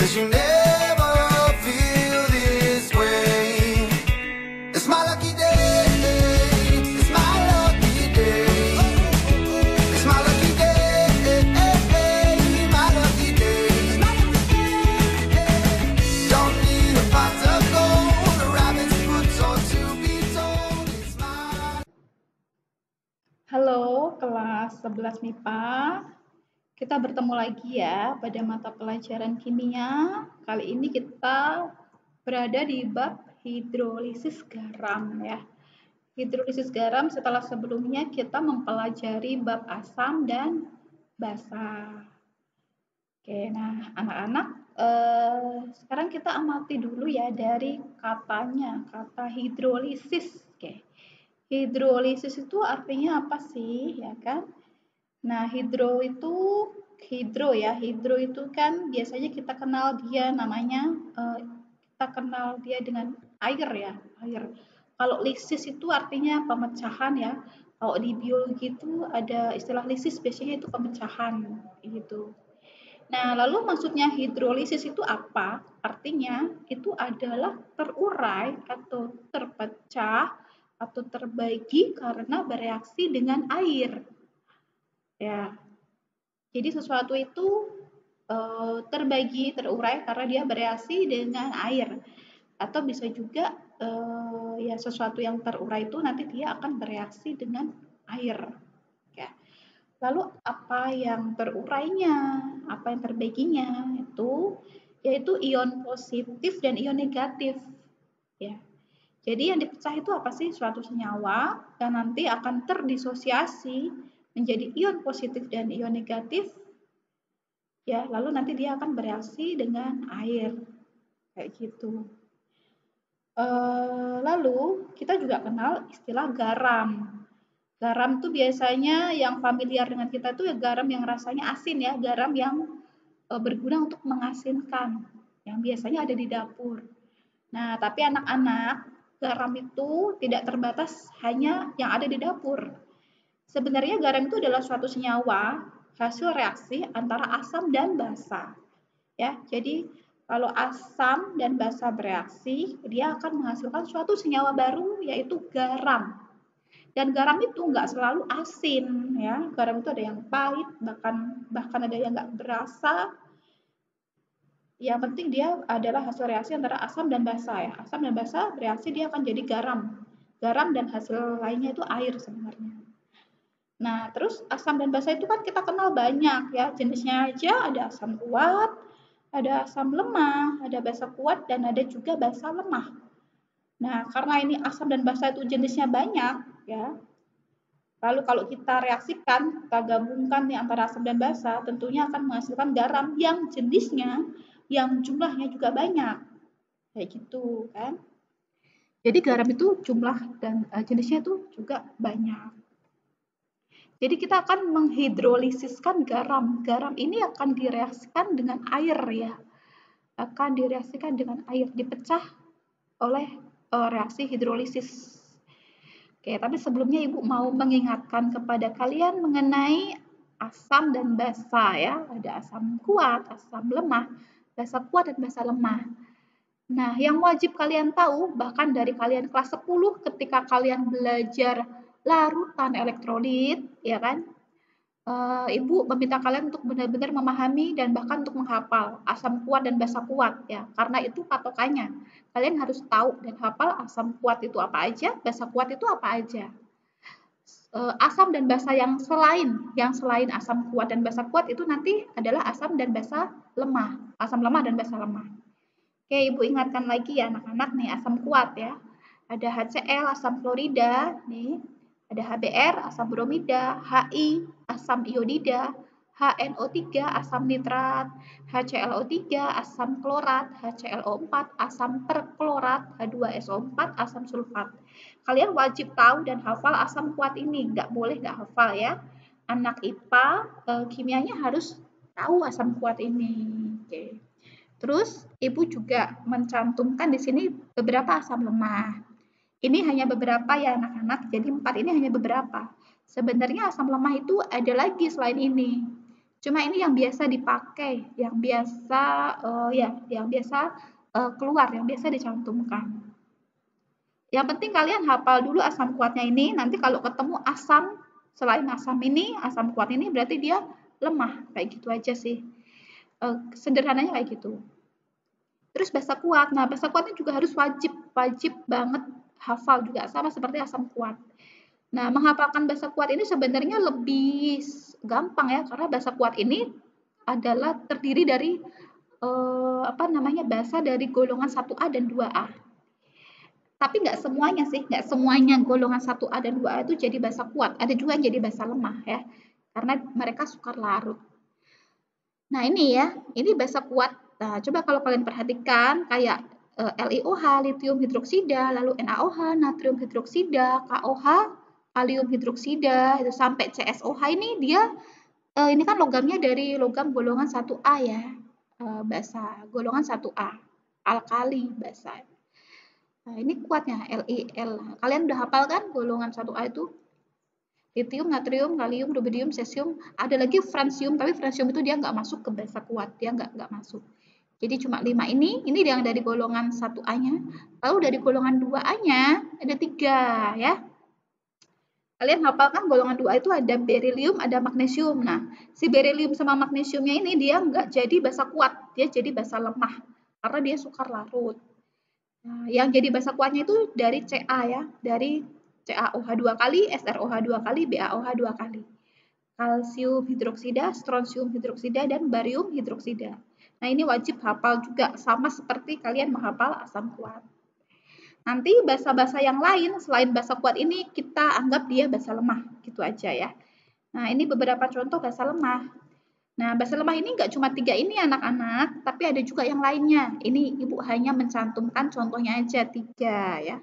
'cause you never feel this way. It's my lucky day. It's my lucky day. It's my lucky day. My lucky day. Don't need a pot of gold, a rabbit's foot or to be told. It's my. Halo, kelas 11 MIPA. Kita bertemu lagi ya pada mata pelajaran kimia. Kali ini kita berada di bab hidrolisis garam ya. Hidrolisis garam setelah sebelumnya kita mempelajari bab asam dan basa. Oke, nah anak-anak sekarang kita amati dulu ya dari katanya, kata hidrolisis. Oke. Hidrolisis itu artinya apa sih, ya kan? Nah, hidro itu kan biasanya kita kenal dia namanya dengan air ya, air. Kalau lisis itu artinya pemecahan ya. Kalau di biologi itu ada istilah lisis, biasanya itu pemecahan gitu. Nah, lalu maksudnya hidrolisis itu apa? Artinya itu adalah terurai atau terpecah atau terbagi karena bereaksi dengan air. Ya. Jadi sesuatu itu terbagi, terurai karena dia bereaksi dengan air. Atau bisa juga ya sesuatu yang terurai itu nanti dia akan bereaksi dengan air. Ya. Lalu apa yang terurainya, apa yang terbaginya itu yaitu ion positif dan ion negatif. Ya. Jadi yang dipecah itu apa sih? Suatu senyawa yang nanti akan terdisosiasi menjadi ion positif dan ion negatif. Ya, lalu nanti dia akan bereaksi dengan air. Kayak gitu. Lalu kita juga kenal istilah garam. Garam tuh biasanya yang familiar dengan kita tuh ya garam yang rasanya asin ya, garam yang berguna untuk mengasinkan, yang biasanya ada di dapur. Nah, tapi anak-anak, garam itu tidak terbatas hanya yang ada di dapur. Sebenarnya garam itu adalah suatu senyawa hasil reaksi antara asam dan basa. Ya, jadi kalau asam dan basa bereaksi, dia akan menghasilkan suatu senyawa baru yaitu garam. Dan garam itu nggak selalu asin, ya. Garam itu ada yang pahit, bahkan ada yang nggak berasa. Yang penting dia adalah hasil reaksi antara asam dan basa ya. Asam dan basa bereaksi dia akan jadi garam. Garam dan hasil lainnya itu air sebenarnya. Nah, terus asam dan basa itu kan kita kenal banyak ya. Jenisnya aja ada asam kuat, ada asam lemah, ada basa kuat, dan ada juga basa lemah. Nah, karena ini asam dan basa itu jenisnya banyak ya. Lalu kalau kita reaksikan, kita gabungkan nih antara asam dan basa, tentunya akan menghasilkan garam yang jenisnya, yang jumlahnya juga banyak. Kayak gitu kan. Jadi garam itu jumlah dan jenisnya itu juga banyak. Jadi kita akan menghidrolisiskan garam. Garam ini akan direaksikan dengan air ya. Akan direaksikan dengan air, dipecah oleh reaksi hidrolisis. Oke, tapi sebelumnya Ibu mau mengingatkan kepada kalian mengenai asam dan basa ya. Ada asam kuat, asam lemah, basa kuat dan basa lemah. Nah, yang wajib kalian tahu bahkan dari kalian kelas 10 ketika kalian belajar larutan elektrolit, ya kan? Ibu meminta kalian untuk benar-benar memahami dan bahkan untuk menghafal asam kuat dan basa kuat ya, karena itu patokannya. Kalian harus tahu dan hafal asam kuat itu apa aja, basa kuat itu apa aja. Asam dan basa yang selain asam kuat dan basa kuat itu nanti adalah asam dan basa lemah, asam lemah dan basa lemah. Oke, Ibu ingatkan lagi ya anak-anak nih asam kuat ya. Ada HCl, asam klorida nih. Ada HBr, asam bromida, HI, asam iodida, HNO3, asam nitrat, HClO3, asam klorat, HClO4, asam perklorat, H2SO4, asam sulfat. Kalian wajib tahu dan hafal asam kuat ini, nggak boleh nggak hafal ya. Anak IPA kimianya harus tahu asam kuat ini. Oke. Terus Ibu juga mencantumkan di sini beberapa asam lemah. Ini hanya beberapa ya anak-anak, jadi 4 ini hanya beberapa. Sebenarnya asam lemah itu ada lagi selain ini. Cuma ini yang biasa dipakai, yang biasa keluar, yang biasa dicantumkan. Yang penting kalian hafal dulu asam kuatnya ini, nanti kalau ketemu asam selain asam ini, asam kuat ini berarti dia lemah, kayak gitu aja sih. Sederhananya kayak gitu. Terus basa kuat. Nah, basa kuatnya juga harus wajib banget hafal juga, sama seperti asam kuat. Nah, menghafalkan basa kuat ini sebenarnya lebih gampang ya, karena basa kuat ini adalah terdiri dari basa dari golongan 1A dan 2A. Tapi nggak semuanya sih, nggak semuanya golongan 1A dan 2A itu jadi basa kuat. Ada juga yang jadi basa lemah ya, karena mereka sukar larut. Nah ini ya, ini basa kuat. Nah, coba kalau kalian perhatikan kayak LiOH, litium hidroksida, lalu NaOH, natrium hidroksida, KOH, kalium hidroksida, itu sampai CSOH ini dia ini kan logamnya dari logam golongan 1A ya, basa golongan 1A, alkali basa. Nah, ini kuatnya LiL. Kalian udah hafal kan golongan 1A itu? Litium, natrium, kalium, rubidium, cesium. Ada lagi francium, tapi francium itu dia nggak masuk ke basa kuat, dia nggak masuk. Jadi cuma 5 ini yang dari golongan 1A-nya. Lalu dari golongan 2A-nya ada 3 ya. Kalian hafalkan golongan 2A itu ada berilium, ada magnesium. Nah, si berilium sama magnesiumnya ini dia nggak jadi basa kuat, dia jadi basa lemah. Karena dia sukar larut. Nah, yang jadi basa kuatnya itu dari Ca ya, dari CaOH 2 kali, SrOH 2 kali, BaOH 2 kali. Kalsium hidroksida, strontium hidroksida, dan barium hidroksida. Nah, ini wajib hafal juga, sama seperti kalian menghafal asam kuat. Nanti basa-basa yang lain selain basa kuat ini kita anggap dia basa lemah, gitu aja ya. Nah, ini beberapa contoh basa lemah. Nah, basa lemah ini nggak cuma 3 ini anak-anak, tapi ada juga yang lainnya. Ini Ibu hanya mencantumkan contohnya aja 3 ya.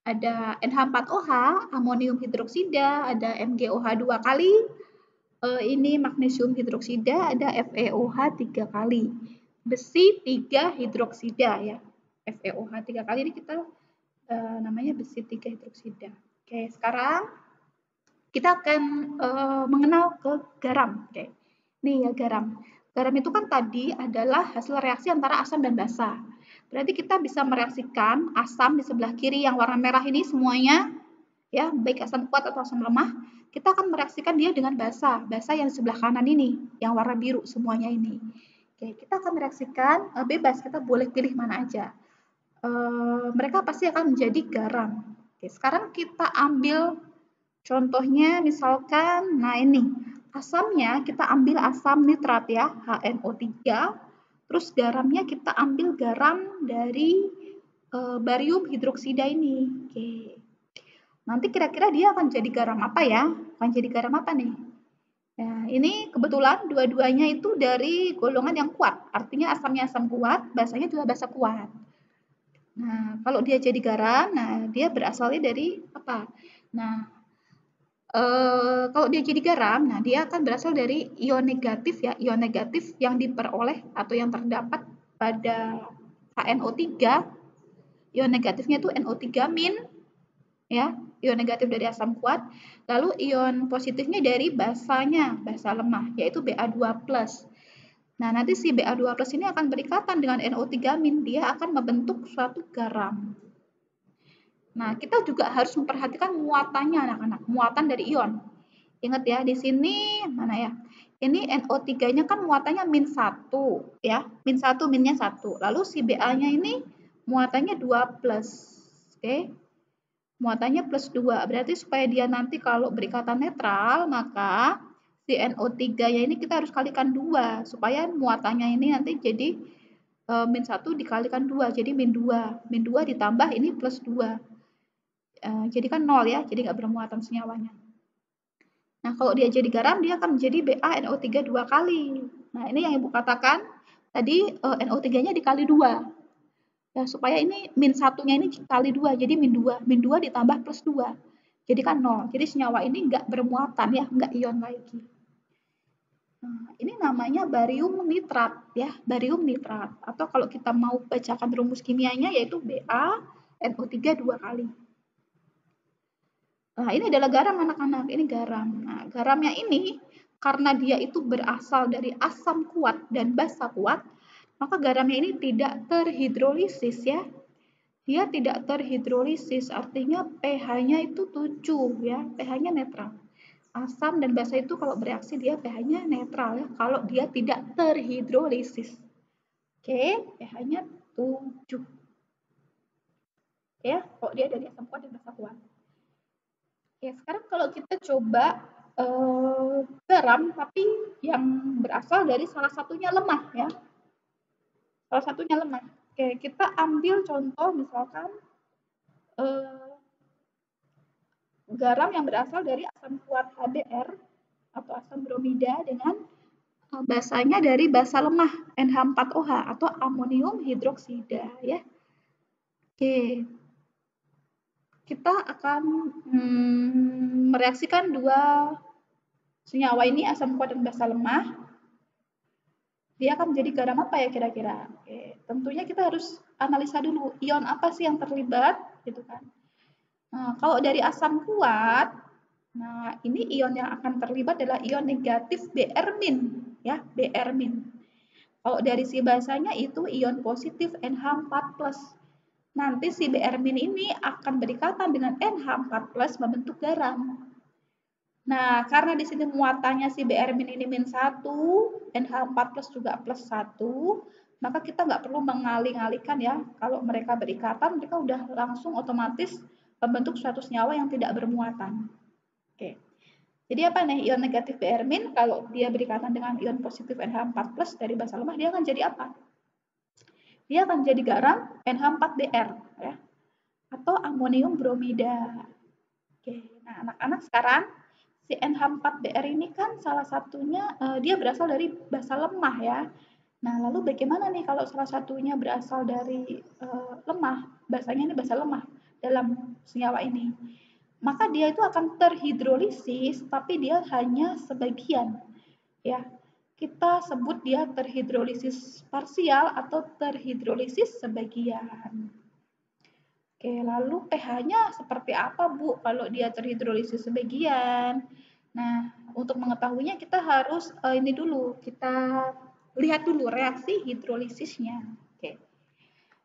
Ada NH4OH, amonium hidroksida, ada MgOH 2 kali, ini magnesium hidroksida, ada FeOH 3 kali. Besi 3 hidroksida ya. FeOH 3 kali ini kita namanya besi 3 hidroksida. Oke, sekarang kita akan mengenal ke garam. Oke. Nih ya garam. Garam itu kan tadi adalah hasil reaksi antara asam dan basa. Berarti kita bisa mereaksikan asam di sebelah kiri yang warna merah ini semuanya, ya baik asam kuat atau asam lemah, kita akan mereaksikan dia dengan basa yang di sebelah kanan ini, yang warna biru semuanya ini. Oke, kita akan mereaksikan bebas, kita boleh pilih mana aja. Mereka pasti akan menjadi garam. Oke, sekarang kita ambil contohnya misalkan, nah ini asamnya kita ambil asam nitrat ya, HNO3. Terus garamnya kita ambil garam dari barium hidroksida ini. Oke. Nanti kira-kira dia akan jadi garam apa ya? Akan jadi garam apa nih? Nah, ini kebetulan dua-duanya itu dari golongan yang kuat. Artinya asamnya asam kuat, basanya juga basa kuat. Nah, kalau dia jadi garam, nah dia berasalnya dari apa? Nah, kalau dia jadi garam, nah dia akan berasal dari ion negatif ya, ion negatif yang diperoleh atau yang terdapat pada HNO3. Ion negatifnya itu NO3- ya, ion negatif dari asam kuat. Lalu ion positifnya dari basanya, basa lemah, yaitu Ba2+. Nah, nanti si Ba2+ ini akan berikatan dengan NO3-, dia akan membentuk suatu garam. Nah, kita juga harus memperhatikan muatannya anak-anak, muatan dari ion. Ingat ya, di sini mana ya? Ini NO3-nya kan muatannya -1 ya, -1, minnya 1. Lalu si Ba-nya ini muatannya 2+. Oke. Muatannya +2. Berarti supaya dia nanti kalau berikatan netral, maka si NO3-nya ini kita harus kalikan 2 supaya muatannya ini nanti jadi -1 dikalikan 2, jadi -2. -2 ditambah ini +2. Jadi kan 0 ya, jadi nggak bermuatan senyawanya. Nah, kalau dia jadi garam, dia akan menjadi BaNO3 2 kali. Nah, ini yang Ibu katakan, tadi NO3-nya dikali 2. Ya, supaya ini -1-nya ini dikali 2, jadi -2. -2 ditambah +2. Jadi kan 0. Jadi senyawa ini nggak bermuatan ya, nggak ion lagi. Nah, ini namanya barium nitrat ya, barium nitrat. Atau kalau kita mau bacakan rumus kimianya yaitu BaNO3 2 kali. Nah, ini adalah garam anak-anak, ini garam. Nah, garamnya ini karena dia itu berasal dari asam kuat dan basa kuat, maka garamnya ini tidak terhidrolisis ya. Dia tidak terhidrolisis, artinya pH-nya itu 7 ya, pH-nya netral. Asam dan basa itu kalau bereaksi dia pH-nya netral ya, kalau dia tidak terhidrolisis. Oke, pH-nya 7. Ya, kalau dia dari asam kuat dan basa kuat. Oke, sekarang kalau kita coba garam tapi yang berasal dari salah satunya lemah ya. Salah satunya lemah. Oke, kita ambil contoh misalkan garam yang berasal dari asam kuat HBr atau asam bromida dengan basanya dari basa lemah NH4OH atau amonium hidroksida ya. Oke. Kita akan mereaksikan dua senyawa ini, asam kuat dan basa lemah. Dia akan menjadi garam apa ya kira-kira? Oke, tentunya kita harus analisa dulu ion apa sih yang terlibat gitu kan. Nah, kalau dari asam kuat, nah ini ion yang akan terlibat adalah ion negatif Br-, ya, Br-. Kalau dari si basanya itu ion positif NH4+. Nanti si Br- ini akan berikatan dengan NH4+ membentuk garam. Nah, karena di sini muatannya si Br- ini -1, NH4+ juga +1, maka kita nggak perlu mengalih-alihkan ya. Kalau mereka berikatan, mereka udah langsung otomatis membentuk suatu senyawa yang tidak bermuatan. Oke. Jadi apa nih? Ion negatif Br- kalau dia berikatan dengan ion positif NH4+ dari basa lemah, dia akan jadi apa? Dia akan jadi garam NH4Br ya. Atau amonium bromida. Oke. Nah, anak-anak sekarang si NH4Br ini kan salah satunya dia berasal dari basa lemah ya. Nah, lalu bagaimana nih kalau salah satunya berasal dari lemah, basanya ini basa lemah dalam senyawa ini? Maka dia itu akan terhidrolisis, tapi dia hanya sebagian. Ya, kita sebut dia terhidrolisis parsial atau terhidrolisis sebagian. Oke, lalu pH-nya seperti apa, Bu, kalau dia terhidrolisis sebagian? Nah, untuk mengetahuinya kita harus ini dulu, kita lihat dulu reaksi hidrolisisnya. Oke.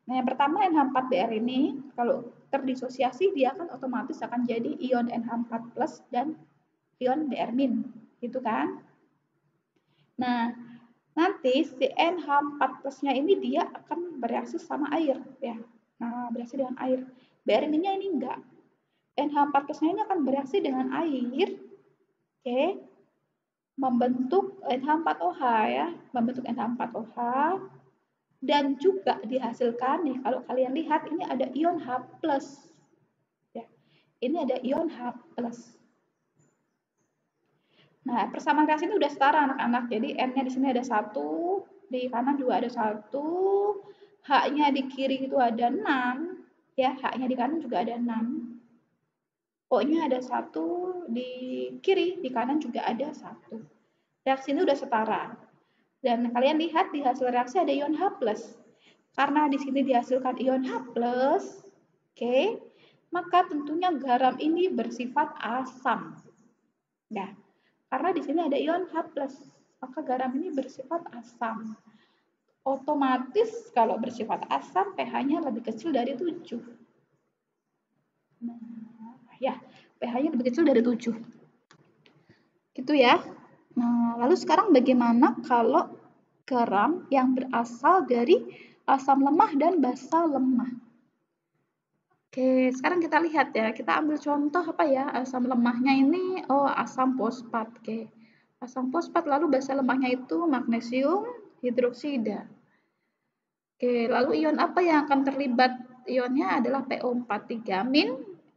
Nah, yang pertama NH4Br ini kalau terdisosiasi dia akan otomatis akan jadi ion NH4+ dan ion Br-, gitu kan? Nah, nanti si NH4+-nya ini dia akan bereaksi sama air ya. Nah, bereaksi dengan air. Br-nya ini enggak. NH4+-nya ini akan bereaksi dengan air. Oke. Membentuk NH4OH ya, membentuk NH4OH dan juga dihasilkan nih kalau kalian lihat ini ada ion H+. Ya. Ini ada ion H+. Nah, persamaan reaksi ini udah setara anak-anak. Jadi N-nya di sini ada 1, di kanan juga ada 1, H-nya di kiri itu ada 6, ya, H-nya di kanan juga ada 6. O-nya ada 1 di kiri, di kanan juga ada 1. Reaksi ini udah setara. Dan kalian lihat di hasil reaksi ada ion H+. Karena di sini dihasilkan ion H+, oke, maka tentunya garam ini bersifat asam. Nah, karena di sini ada ion H+, maka garam ini bersifat asam. Otomatis kalau bersifat asam pH-nya lebih kecil dari 7. Nah, ya, pH-nya lebih kecil dari 7. Gitu ya. Nah, lalu sekarang bagaimana kalau garam yang berasal dari asam lemah dan basa lemah? Oke, sekarang kita lihat ya. Kita ambil contoh apa ya? Asam lemahnya ini, asam fosfat. Oke. Asam fosfat, lalu basa lemahnya itu magnesium hidroksida. Oke, lalu ion apa yang akan terlibat? Ionnya adalah PO4 3-.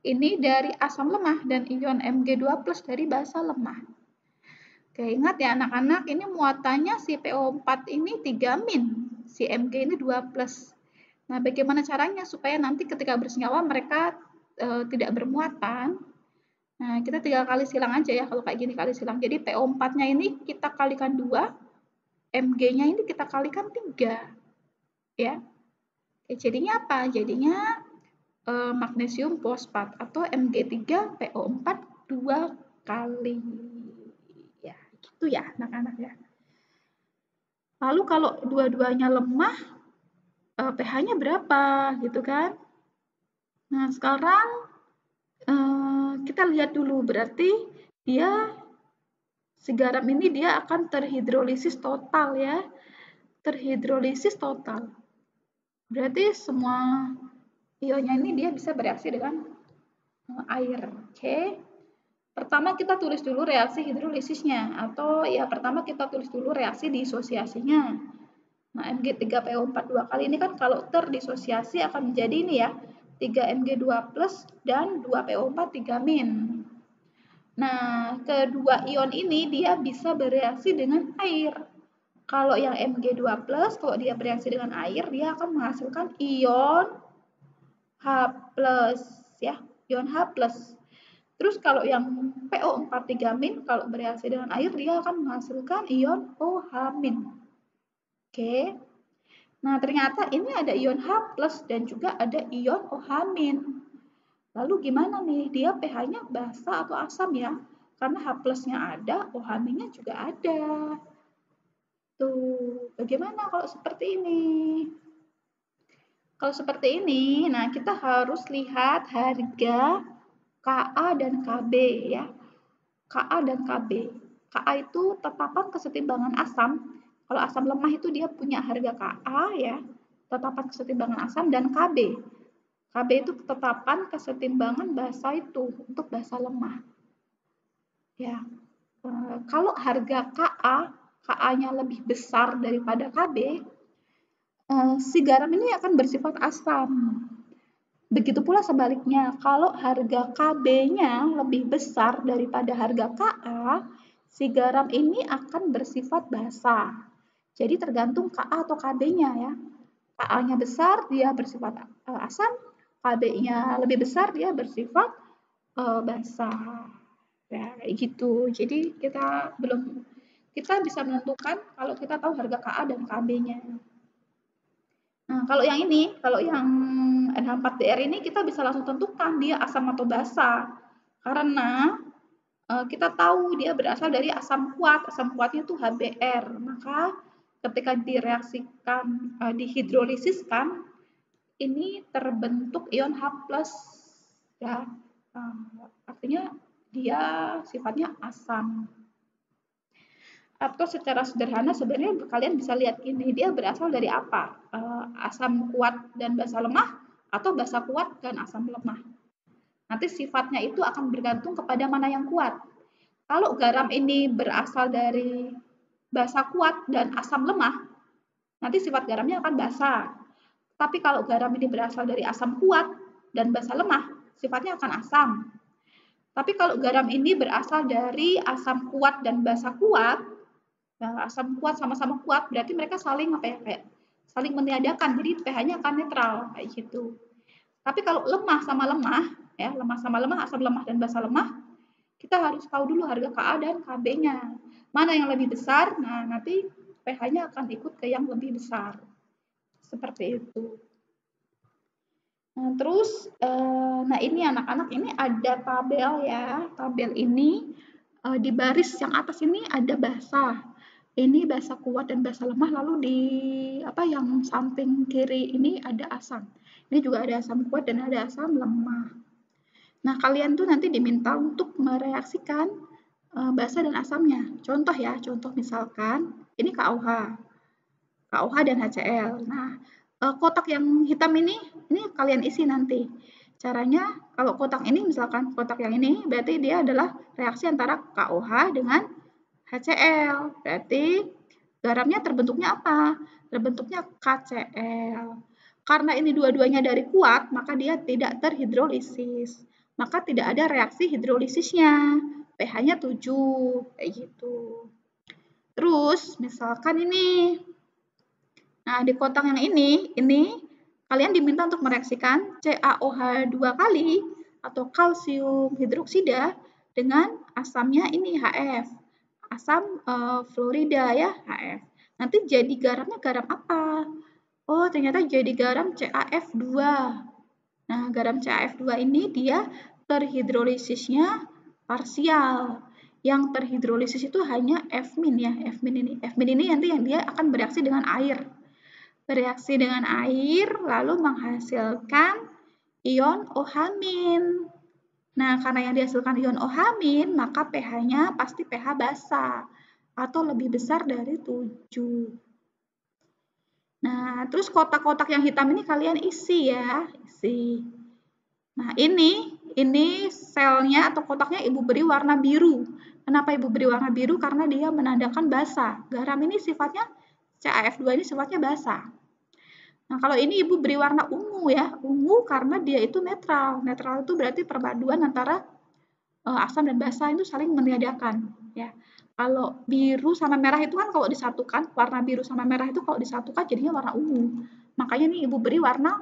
Ini dari asam lemah dan ion Mg2+ dari basa lemah. Oke, ingat ya anak-anak, ini muatannya si PO4 ini 3-, si Mg ini 2+. Nah, bagaimana caranya supaya nanti ketika bersenyawa mereka tidak bermuatan? Nah, kita tinggal kali silang aja ya, kalau kayak gini kali silang. Jadi PO4-nya ini kita kalikan 2, Mg-nya ini kita kalikan 3. Ya. Oke, jadinya apa? Jadinya magnesium fosfat atau Mg3 PO4 2 kali. Ya, Gitu ya anak-anak ya. Lalu kalau dua-duanya lemah, pH-nya berapa gitu kan? Nah sekarang kita lihat dulu, berarti si garam ini dia akan terhidrolisis total ya. Terhidrolisis total. Berarti semua ionnya ini dia bisa bereaksi dengan air. Oke. Pertama kita tulis dulu reaksi hidrolisisnya, atau ya pertama kita tulis dulu reaksi disosiasinya. Nah, Mg3PO4 dua kali ini kan kalau terdisosiasi akan menjadi ini ya, 3Mg2+ dan 2PO4 3-. Nah, kedua ion ini dia bisa bereaksi dengan air. Kalau yang Mg2+, kalau dia bereaksi dengan air, dia akan menghasilkan ion H+, ya, ion H+. Terus kalau yang PO4 3-, kalau bereaksi dengan air, dia akan menghasilkan ion OH-. Oke. Nah, ternyata ini ada ion H+ dan juga ada ion OH-. Lalu gimana nih? Dia pH-nya basa atau asam ya? Karena H+-nya ada, OH-nya juga ada. Tuh, bagaimana kalau seperti ini? Kalau seperti ini, nah kita harus lihat harga Ka dan Kb ya. Ka dan Kb. Ka itu tetapan kesetimbangan asam. Kalau asam lemah itu dia punya harga Ka ya, tetapan kesetimbangan asam, dan Kb. Kb itu tetapan kesetimbangan basa itu untuk basa lemah. Ya. Kalau harga Ka-nya lebih besar daripada Kb, si garam ini akan bersifat asam. Begitu pula sebaliknya, kalau harga Kb-nya lebih besar daripada harga Ka, si garam ini akan bersifat basa. Jadi tergantung Ka atau Kb-nya ya. Ka-nya besar, dia bersifat asam. Kb-nya lebih besar, dia bersifat basa. Ya, kayak gitu. Jadi kita bisa menentukan kalau kita tahu harga Ka dan Kb-nya. Nah, kalau yang ini, kalau yang NH4Br ini kita bisa langsung tentukan dia asam atau basa. Karena kita tahu dia berasal dari asam kuat. Asam kuatnya itu HBr. Maka ketika direaksikan, dihidrolisiskan, ini terbentuk ion H+. Ya. Artinya dia sifatnya asam. Atau secara sederhana sebenarnya kalian bisa lihat ini, dia berasal dari apa? Asam kuat dan basa lemah atau basa kuat dan asam lemah. Nanti sifatnya itu akan bergantung kepada mana yang kuat. Kalau garam ini berasal dari basa kuat dan asam lemah, nanti sifat garamnya akan basa. Tapi kalau garam ini berasal dari asam kuat dan basa lemah, sifatnya akan asam. Tapi kalau garam ini berasal dari asam kuat dan basa kuat, nah, asam kuat sama-sama kuat, berarti mereka saling saling meniadakan, jadi pH-nya akan netral kayak gitu. Tapi kalau lemah sama lemah, ya lemah sama lemah, asam lemah dan basa lemah, kita harus tahu dulu harga Ka dan Kb-nya. Mana yang lebih besar? Nah, nanti pH-nya akan ikut ke yang lebih besar. Seperti itu. Nah, terus, nah ini anak-anak, ini ada tabel ya. Tabel ini di baris yang atas ini ada basa. Ini basa kuat dan basa lemah, lalu di yang samping kiri ini ada asam. Ini juga ada asam kuat dan ada asam lemah. Nah, kalian tuh nanti diminta untuk mereaksikan basa dan asamnya. Contoh ya, contoh misalkan ini KOH dan HCl. Nah, kotak yang hitam ini kalian isi nanti. Caranya, kalau kotak ini misalkan kotak yang ini, berarti dia adalah reaksi antara KOH dengan HCl. Berarti garamnya terbentuknya apa? Terbentuknya KCl. Karena ini dua-duanya dari kuat, maka dia tidak terhidrolisis. Maka tidak ada reaksi hidrolisisnya. pH-nya 7, kayak gitu. Terus, misalkan ini. Nah, di kotak yang ini kalian diminta untuk mereaksikan CaOH 2 kali atau kalsium hidroksida dengan asamnya ini HF. Asam fluorida ya, HF. Nanti jadi garamnya garam apa? Oh, ternyata jadi garam CaF2. Nah, garam CaF2 ini dia terhidrolisisnya parsial. yang terhidrolisis itu hanya F- ya, F- ini. F- ini nanti yang dia akan bereaksi dengan air. Bereaksi dengan air lalu menghasilkan ion OH-. Nah, karena yang dihasilkan ion OH-, maka pH-nya pasti pH basa atau lebih besar dari 7. Nah, terus kotak-kotak yang hitam ini kalian isi ya, isi. Nah, ini selnya atau kotaknya Ibu beri warna biru. Kenapa Ibu beri warna biru? Karena dia menandakan basa. Garam ini sifatnya, CaF2 ini sifatnya basa. Nah, kalau ini Ibu beri warna ungu ya. Ungu karena dia itu netral. Netral itu berarti perpaduan antara asam dan basa itu saling meniadakan. Ya. Kalau biru sama merah itu kan kalau disatukan, warna biru sama merah itu kalau disatukan jadinya warna ungu. Makanya nih Ibu beri warna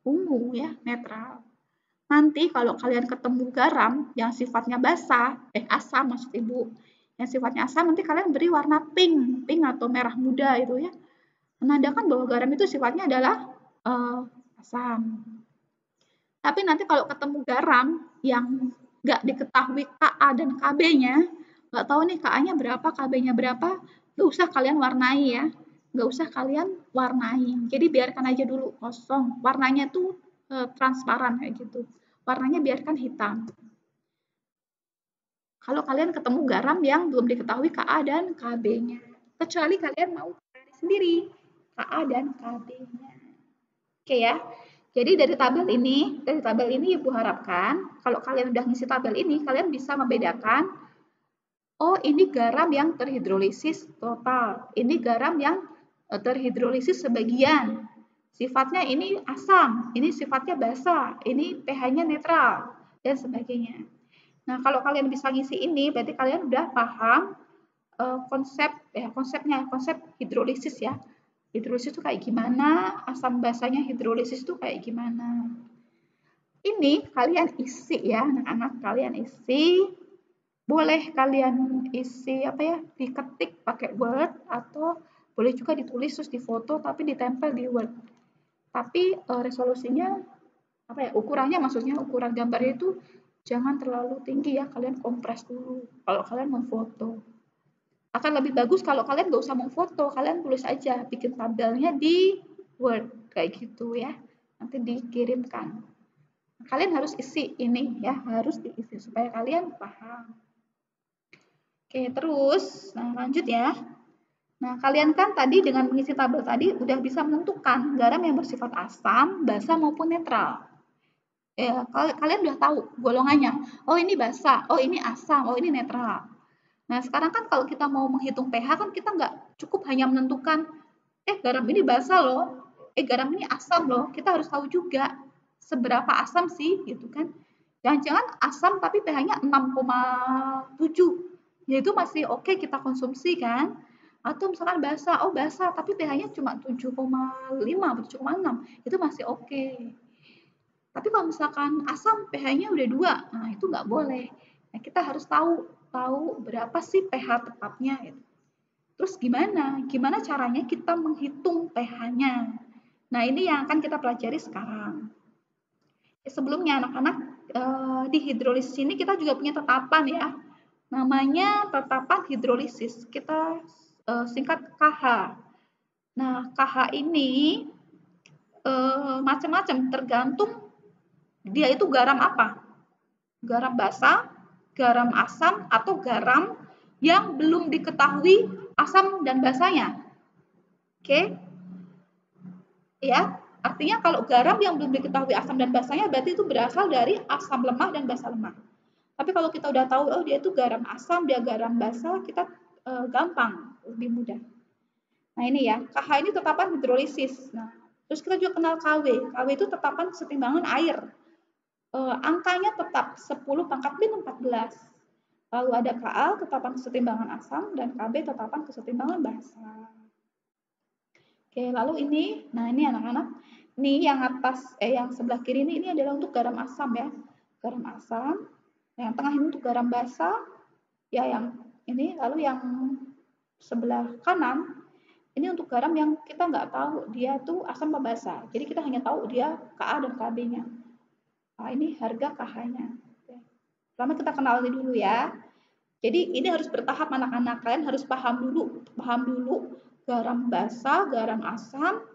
ungu ya, netral. Nanti kalau kalian ketemu garam yang sifatnya basa, asam maksud Ibu, yang sifatnya asam nanti kalian beri warna pink, pink atau merah muda itu ya. Menandakan bahwa garam itu sifatnya adalah asam. Tapi nanti kalau ketemu garam yang nggak diketahui Ka dan Kb-nya, nggak tahu nih Ka-nya berapa, Kb-nya berapa, nggak usah kalian warnai ya. Nggak usah kalian warnai. Jadi biarkan aja dulu kosong. Warnanya tuh transparan kayak gitu. Warnanya biarkan hitam. Kalau kalian ketemu garam yang belum diketahui Ka dan Kb-nya. Kecuali kalian mau cari sendiri Ka dan Kb-nya. Oke ya. Jadi dari tabel ini Ibu harapkan kalau kalian udah ngisi tabel ini, kalian bisa membedakan, oh ini garam yang terhidrolisis total, ini garam yang terhidrolisis sebagian. Sifatnya ini asam, ini sifatnya basa, ini pH-nya netral, dan sebagainya. Nah, kalau kalian bisa ngisi ini, berarti kalian udah paham konsep hidrolisis ya. Hidrolisis itu kayak gimana, asam basanya hidrolisis itu kayak gimana. Ini kalian isi ya, anak-anak kalian isi. Boleh kalian isi diketik pakai Word atau boleh juga ditulis terus difoto tapi ditempel di Word. Tapi resolusinya ukurannya maksudnya ukuran gambarnya itu jangan terlalu tinggi ya, kalian kompres dulu kalau kalian memfoto. Akan lebih bagus kalau kalian nggak usah memfoto, kalian tulis aja, bikin tabelnya di Word kayak gitu ya, nanti dikirimkan. Kalian harus isi ini ya, harus diisi supaya kalian paham. Oke, terus lanjut ya. Nah, kalian kan tadi dengan mengisi tabel tadi udah bisa menentukan garam yang bersifat asam, basa maupun netral. Ya, kalian udah tahu golongannya. Oh, ini basa, oh ini asam, oh ini netral. Nah, sekarang kan kalau kita mau menghitung pH kan kita nggak cukup hanya menentukan, garam ini basa loh, garam ini asam loh. Kita harus tahu juga seberapa asam sih, gitu kan. Jangan-jangan asam tapi pH-nya 6,7. Ya itu masih oke kita konsumsi kan. Atau misalkan basa, oh basa tapi pH-nya cuma 7,5 atau 7,6. Itu masih oke. Tapi kalau misalkan asam pH-nya udah 2, nah itu nggak boleh. Nah, kita harus tahu berapa sih pH tepatnya gitu. Terus gimana? Gimana caranya kita menghitung pH-nya? Nah, ini yang akan kita pelajari sekarang. Sebelumnya anak-anak di hidrolisis ini kita juga punya tetapan ya. Namanya tetapan hidrolisis. Kita singkat KH. Nah, KH ini macam-macam tergantung dia itu garam apa. Garam basa, garam asam, atau garam yang belum diketahui asam dan basanya. Oke? Ya, artinya kalau garam yang belum diketahui asam dan basanya berarti itu berasal dari asam lemah dan basa lemah. Tapi kalau kita udah tahu, oh dia itu garam asam, dia garam basa, kita gampang, lebih mudah. Nah ini ya, KH ini tetapan hidrolisis. Nah, terus kita juga kenal KW. KW itu tetapan kesetimbangan air. Angkanya tetap 10 pangkat min 14. Lalu ada Ka, tetapan kesetimbangan asam, dan Kb, tetapan kesetimbangan basa. Oke, lalu ini, nah ini anak-anak, ini yang atas, yang sebelah kiri ini adalah untuk garam asam ya. Garam asam, yang tengah ini untuk garam basa, ya yang ini, lalu yang sebelah kanan, ini untuk garam yang kita nggak tahu dia tuh asam apa basa. Jadi kita hanya tahu dia Ka dan Kb-nya. Nah, ini harga KH-nya. Pertama kita kenali dulu ya. Jadi ini harus bertahap anak-anak, kalian harus paham dulu garam basa, garam asam,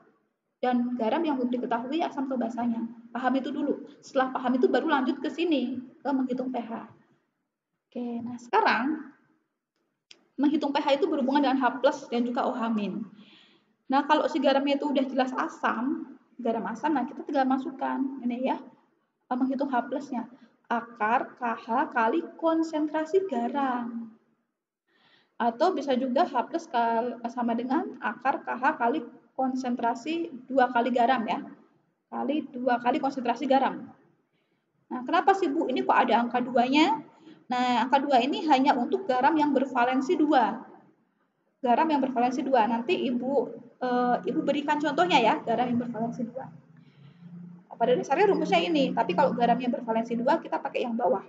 dan garam yang belum diketahui asam atau basanya. Paham itu dulu. Setelah paham itu baru lanjut ke sini, ke menghitung pH. Oke, nah sekarang menghitung pH itu berhubungan dengan H+ dan juga OH-. Nah, kalau si garamnya itu udah jelas asam, garam asam, nah kita tinggal masukkan ini ya, menghitung H+-nya. Akar KH kali konsentrasi garam. Atau bisa juga H+ sama dengan akar KH kali konsentrasi 2 kali garam ya. Kali 2 kali konsentrasi garam. Nah, kenapa sih Bu ini kok ada angka 2-nya? Nah, angka 2 ini hanya untuk garam yang bervalensi 2. Garam yang bervalensi 2. Nanti Ibu berikan contohnya ya, garam yang bervalensi 2. Pada dasarnya rumusnya ini, tapi kalau garam yang bervalensi 2 kita pakai yang bawah.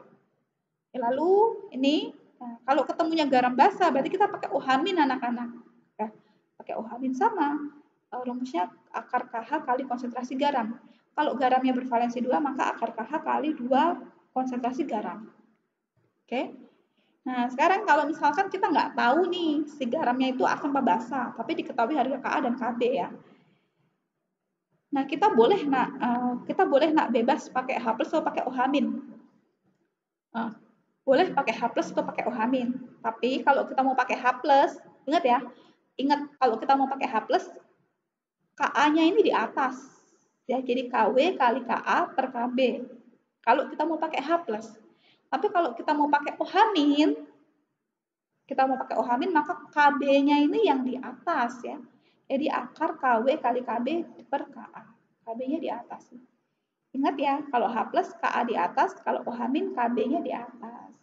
Lalu ini, nah, kalau ketemunya garam basa berarti kita pakai OH- anak-anak. Ya, pakai OH- sama. Rumusnya akar KH kali konsentrasi garam. Kalau garamnya bervalensi 2 maka akar KH kali 2 konsentrasi garam. Oke. Nah, sekarang kalau misalkan kita nggak tahu nih si garamnya itu asam apa basa, tapi diketahui harga Ka dan Kb ya. Nah, kita boleh nak bebas pakai H+ atau pakai OH-. Boleh pakai H+ atau pakai OH-. Tapi kalau kita mau pakai H+, ingat ya. Ingat kalau kita mau pakai H+, Ka-nya ini di atas. Ya, jadi Kw kali Ka per Kb. Kalau kita mau pakai H+. Tapi kalau kita mau pakai OH-, maka Kb-nya ini yang di atas ya. Jadi akar Kw kali Kb per Ka. Kb-nya di atas. Ingat ya, kalau H+ Ka di atas, kalau OH- Kb-nya di atas.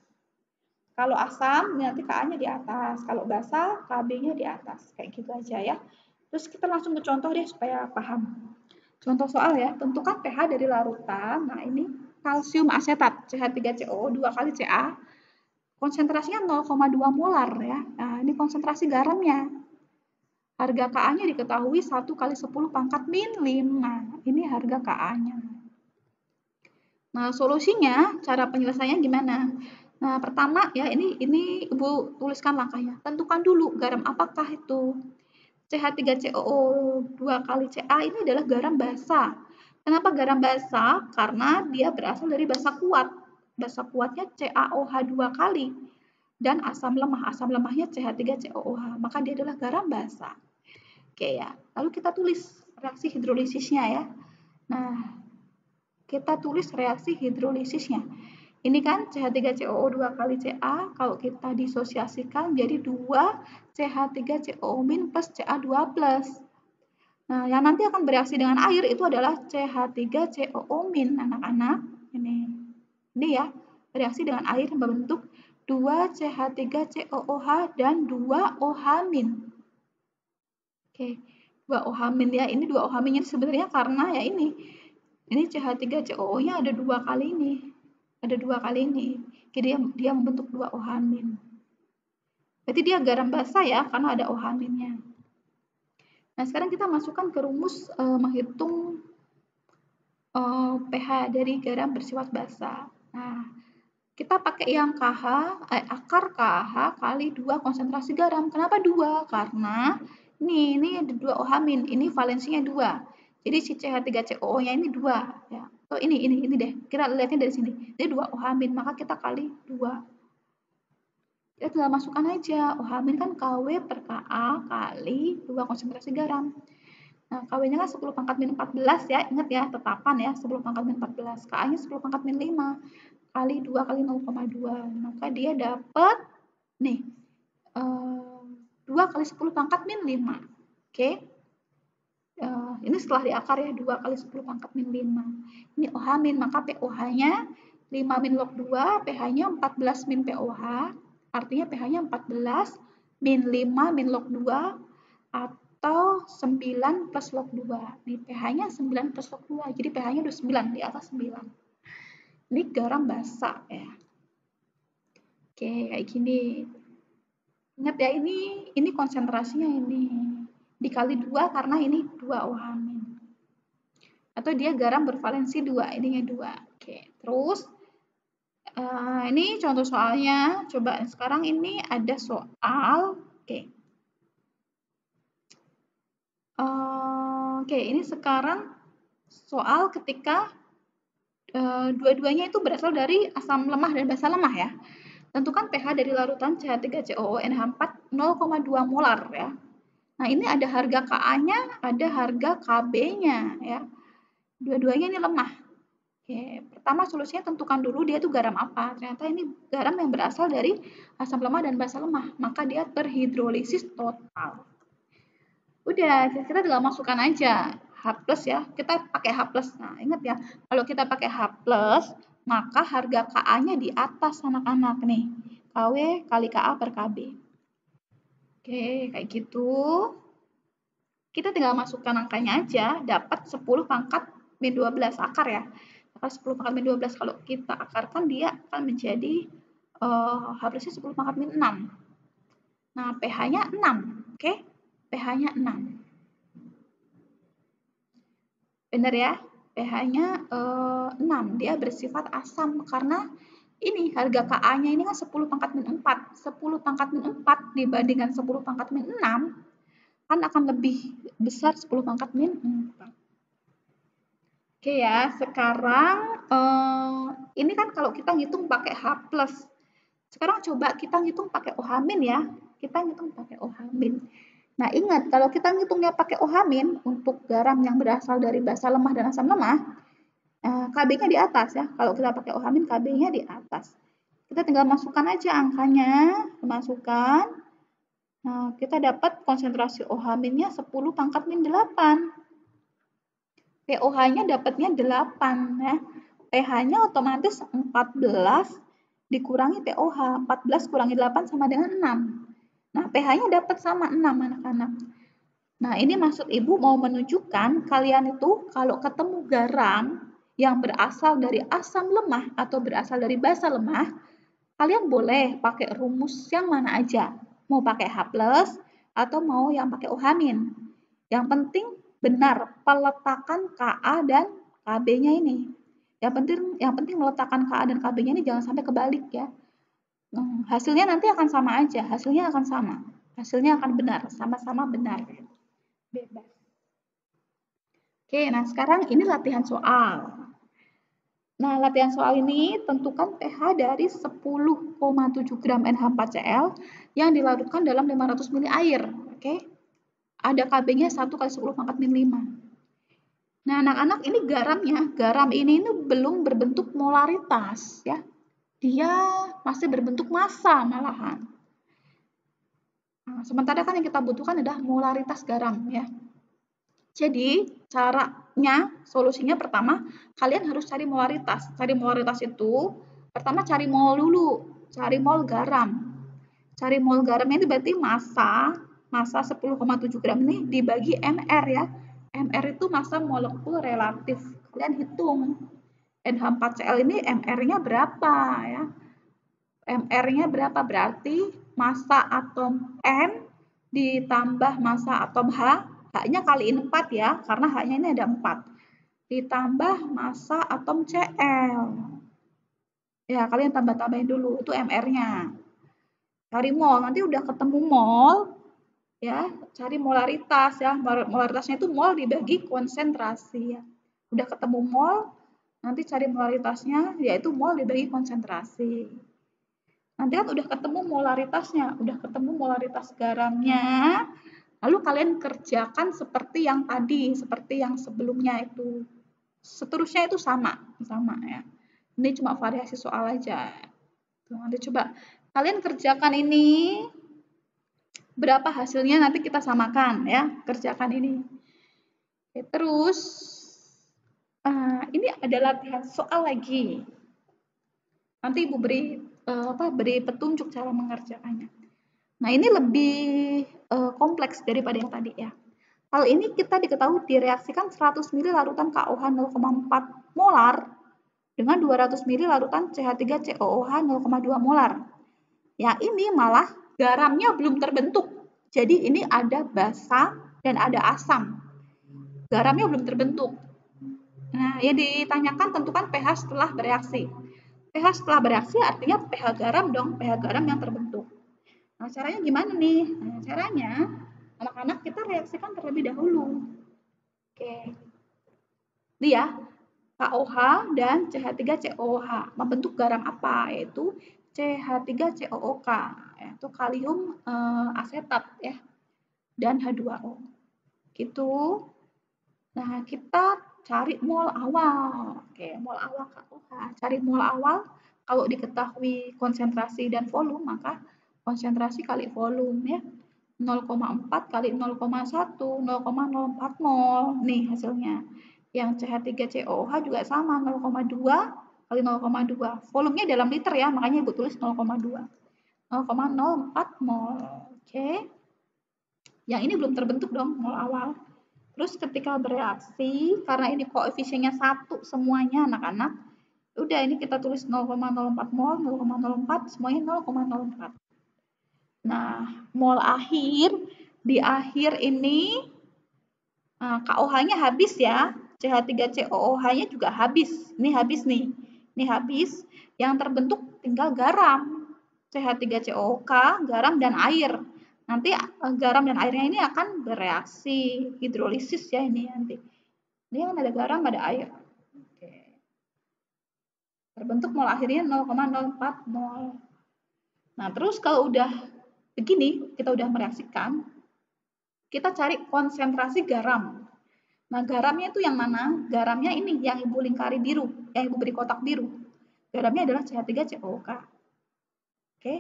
Kalau asam nanti Ka-nya di atas, kalau basa Kb-nya di atas. Kayak gitu aja ya. Terus kita langsung ke contoh deh supaya paham. Contoh soal ya, tentukan pH dari larutan. Nah, ini kalsium asetat CH3CO 2 kali Ca. Konsentrasinya 0,2 molar ya. Nah, ini konsentrasi garamnya. Harga Ka-nya diketahui 1 kali 10 pangkat min 5. Ini harga Ka-nya. Nah, solusinya, cara penyelesaiannya gimana? Nah, pertama ya, ini Ibu tuliskan langkahnya. Tentukan dulu garam apakah itu. CH3COO 2 kali Ca ini adalah garam basa. Kenapa garam basa? Karena dia berasal dari basa kuat. Basa kuatnya CaOH 2 kali. Dan asam lemah. Asam lemahnya CH3COOH. Maka dia adalah garam basa. Oke ya. Lalu kita tulis reaksi hidrolisisnya ya. Nah, kita tulis reaksi hidrolisisnya. Ini kan CH3COO 2 kali Ca, kalau kita disosiasikan jadi 2 CH3COO- plus Ca2+. Nah, yang nanti akan bereaksi dengan air itu adalah CH3COO- anak-anak. Ini ya, bereaksi dengan air membentuk 2 CH3COOH dan 2 OH-. Oke, 2 OH- ya. Ini 2 OH- sebenarnya karena ya ini CH3COO-nya ada 2 kali ini. Ada 2 kali ini. Jadi dia membentuk 2 OH-. Berarti dia garam basa ya, karena ada OH-nya. Nah, sekarang kita masukkan ke rumus menghitung pH dari garam bersifat basa. Nah, kita pakai yang akar KH kali 2 konsentrasi garam. Kenapa 2? Karena ini ada 2 OH-, ini valensinya 2. Jadi si CH3COO-nya ini 2 ya. Oh, ini deh. Kita lihatnya dari sini. Ini 2 OH-, maka kita kali 2. Kita tinggal masukkan aja. OH- kan Kw per Ka kali 2 konsentrasi garam. Nah, Kw-nya kan 10 pangkat min 14 ya. Ingat ya, tetapan ya, 10 pangkat min 14. Ka-nya 10 pangkat min 5 kali 2 kali 0,2. Maka dia dapat nih 2 kali 10 pangkat min 5. Oke. Ini setelah diakar ya, 2 kali 10 pangkat min 5. Ini OH-, maka POH-nya 5 min log 2, pH-nya 14 min POH. Artinya pH-nya 14 min 5 min log 2 atau 9 plus log 2. Ini pH-nya 9 plus log 2. Jadi pH-nya udah 9, di atas 9. Ini garam basa ya. Oke, kayak gini. Ingat ya, ini konsentrasinya ini. Dikali 2 karena ini 2 OH-. Atau dia garam bervalensi 2, ininya 2. Oke, terus Ini contoh soalnya. Coba sekarang ini ada soal. Oke, ini sekarang soal ketika dua-duanya itu berasal dari asam lemah dan basa lemah ya. Tentukan pH dari larutan CH3COONH4 0,2 molar ya. Nah, ini ada harga Ka-nya, ada harga Kb-nya ya. Dua-duanya ini lemah. Oke, pertama solusinya tentukan dulu dia itu garam apa. Ternyata ini garam yang berasal dari asam lemah dan basa lemah, maka dia terhidrolisis total. Udah, kita tinggal masukkan aja H+ ya. Kita pakai H+. Nah, ingat ya, kalau kita pakai H+, maka harga Ka-nya di atas anak-anak nih. Kw kali Ka per Kb. Oke, kayak gitu. Kita tinggal masukkan angkanya aja, dapat 10 pangkat min 12 akar ya. Dapat 10 pangkat min 12. Kalau kita akarkan, dia akan menjadi H+-nya 10 pangkat min 6. Nah, pH-nya 6. Oke, pH-nya 6. Benar ya, pH-nya 6. Dia bersifat asam karena ini harga Ka-nya ini kan 10 pangkat min 4. 10 pangkat min 4 dibandingkan 10 pangkat min 6 kan akan lebih besar 10 pangkat min 4. Oke ya, sekarang ini kan kalau kita ngitung pakai H+. Sekarang coba kita ngitung pakai OH- ya. Kita ngitung pakai OH-. Nah, ingat kalau kita ngitungnya pakai OH- untuk garam yang berasal dari basa lemah dan asam lemah, Kb-nya di atas ya. Kalau kita pakai OH-, Kb-nya di atas. Kita tinggal masukkan aja angkanya, masukkan. Nah, kita dapat konsentrasi OH-nya 10 pangkat min 8. pOH-nya dapatnya 8 ya. pH-nya otomatis 14 dikurangi pOH. 14 kurangi 8 sama dengan 6. Nah, pH-nya dapat sama 6 anak-anak. Nah, ini maksud Ibu mau menunjukkan kalian itu kalau ketemu garam yang berasal dari asam lemah atau berasal dari basa lemah, kalian boleh pakai rumus yang mana aja. Mau pakai H+ atau mau yang pakai OH-. Yang penting benar peletakan Ka dan Kb-nya ini. Yang penting meletakkan Ka dan Kb-nya ini jangan sampai kebalik ya. Hasilnya nanti akan sama aja, hasilnya akan sama. Hasilnya akan benar, sama-sama benar. Bebas. Oke, nah sekarang ini latihan soal. Nah, latihan soal ini tentukan pH dari 10,7 gram NH4Cl yang dilarutkan dalam 500 ml air. Oke. Ada Kb-nya 1 kali 10 pangkat min 5. Nah, anak-anak ini garamnya, garam ini belum berbentuk molaritas ya. Dia masih berbentuk massa malahan. Nah, sementara kan yang kita butuhkan adalah molaritas garam ya. Jadi, caranya, solusinya pertama, kalian harus cari molaritas. Cari molaritas itu, pertama cari mol dulu, cari mol garam. Cari mol garamnya itu berarti massa 10,7 gram ini dibagi MR ya. MR itu massa molekul relatif. Kalian hitung. NH4Cl ini MR-nya berapa ya? MR-nya berapa? Berarti massa atom N ditambah massa atom H, H-nya kaliin 4 ya, karena H-nya ini ada 4. Ditambah massa atom Cl. Ya, kalian tambah-tambahin dulu, itu MR-nya. Cari mol, nanti udah ketemu mol, ya, cari molaritas ya. Molaritasnya itu mol dibagi konsentrasi ya. Udah ketemu mol, nanti cari molaritasnya, yaitu mol dibagi konsentrasi. Nanti kan udah ketemu molaritasnya, udah ketemu molaritas garamnya, lalu kalian kerjakan seperti yang tadi, seperti yang sebelumnya itu. Seterusnya itu sama ya. Ini cuma variasi soal aja. Nanti coba kalian kerjakan ini, berapa hasilnya nanti kita samakan ya, kerjakan ini. Oke, terus ini ada latihan soal lagi. Nanti Ibu beri petunjuk cara mengerjakannya. Nah, ini lebih kompleks daripada yang tadi ya. Hal ini kita diketahui direaksikan 100 ml larutan KOH 0,4 molar dengan 200 ml larutan CH3COOH 0,2 molar. Yang ini malah garamnya belum terbentuk. Jadi ini ada basa dan ada asam. Garamnya belum terbentuk. Nah, yang ditanyakan tentukan pH setelah bereaksi. pH setelah bereaksi artinya pH garam dong, pH garam yang terbentuk. Nah, caranya gimana nih? Nah, caranya anak-anak kita reaksikan terlebih dahulu. Oke. Ini ya, KOH dan CH3COOH membentuk garam apa? Yaitu CH3COOK, yaitu kalium asetat ya, dan H2O. Gitu. Nah, kita cari mol awal. Oke, mol awal KOH. Cari mol awal, kalau diketahui konsentrasi dan volume, maka konsentrasi kali volume ya. 0,4 kali 0,1, 0,04 mol. Nih hasilnya. Yang CH3COOH juga sama, 0,2 kali 0,2. Volumenya dalam liter ya, makanya Ibu tulis 0,2. 0,04 mol. Oke. Yang ini belum terbentuk dong, mol awal. Terus ketika bereaksi, karena ini koefisiennya 1 semuanya anak-anak, udah ini kita tulis 0,04 mol, 0,04, semuanya 0,04. Nah, mol akhir, di akhir ini KOH-nya habis ya, CH3COOH-nya juga habis. Ini habis nih, ini habis. Yang terbentuk tinggal garam, CH3COOK, garam dan air. Nanti garam dan airnya ini akan bereaksi hidrolisis ya ini nanti. Ini kan ada garam, ada air. Oke. Terbentuk mol akhirnya 0,04 mol. Nah, terus kalau udah begini, kita udah mereaksikan, kita cari konsentrasi garam. Nah, garamnya itu yang mana? Garamnya ini yang Ibu lingkari biru, yang Ibu beri kotak biru. Garamnya adalah CH3COOK. Oke.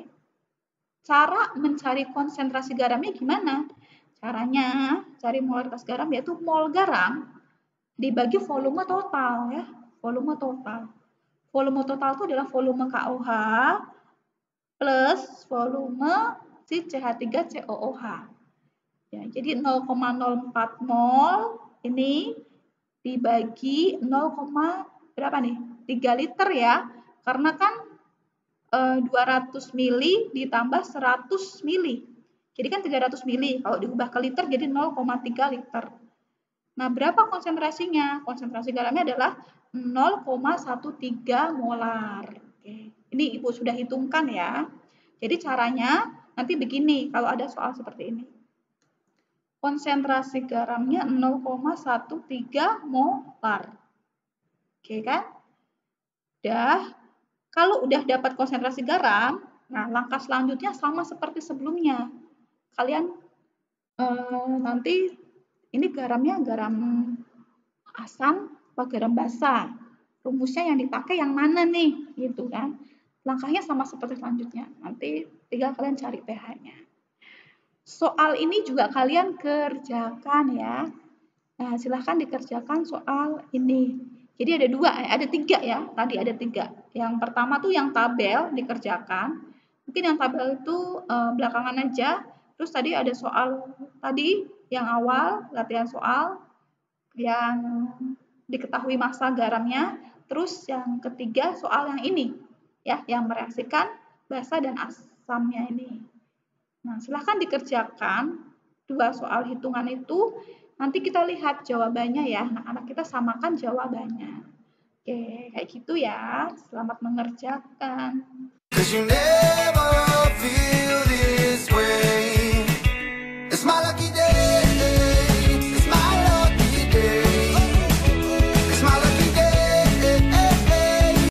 Cara mencari konsentrasi garamnya gimana? Caranya cari molaritas garam yaitu mol garam dibagi volume total ya, volume total. Volume total itu adalah volume KOH plus volume si CH3COOH. Ya, jadi 0,04 mol ini dibagi 0, berapa nih? 3 liter ya. Karena kan 200 mili ditambah 100 mili. Jadi kan 300 mili. Kalau diubah ke liter jadi 0,3 liter. Nah, berapa konsentrasinya? Konsentrasi garamnya adalah 0,13 molar. Oke. Ini Ibu sudah hitungkan ya. Jadi caranya nanti begini kalau ada soal seperti ini. Konsentrasi garamnya 0,13 molar. Oke kan? Kalau udah dapat konsentrasi garam, nah langkah selanjutnya sama seperti sebelumnya. Kalian nanti ini garamnya garam asam atau garam basah. Rumusnya yang dipakai yang mana nih? Gitu kan. Langkahnya sama seperti selanjutnya. Nanti tinggal kalian cari pH-nya. Soal ini juga kalian kerjakan ya. Nah, silahkan dikerjakan soal ini. Jadi ada tiga ya. Tadi ada 3. Yang pertama tuh yang tabel dikerjakan. Mungkin yang tabel itu belakangan aja. Terus tadi ada soal tadi yang awal, latihan soal yang diketahui massa garamnya. Terus yang ketiga soal yang ini ya, yang mereaksikan basa dan asamnya ini. Nah, silahkan dikerjakan 2 soal hitungan itu. Nanti kita lihat jawabannya ya. Anak-anak kita samakan jawabannya. Oke, kayak gitu ya. Selamat mengerjakan.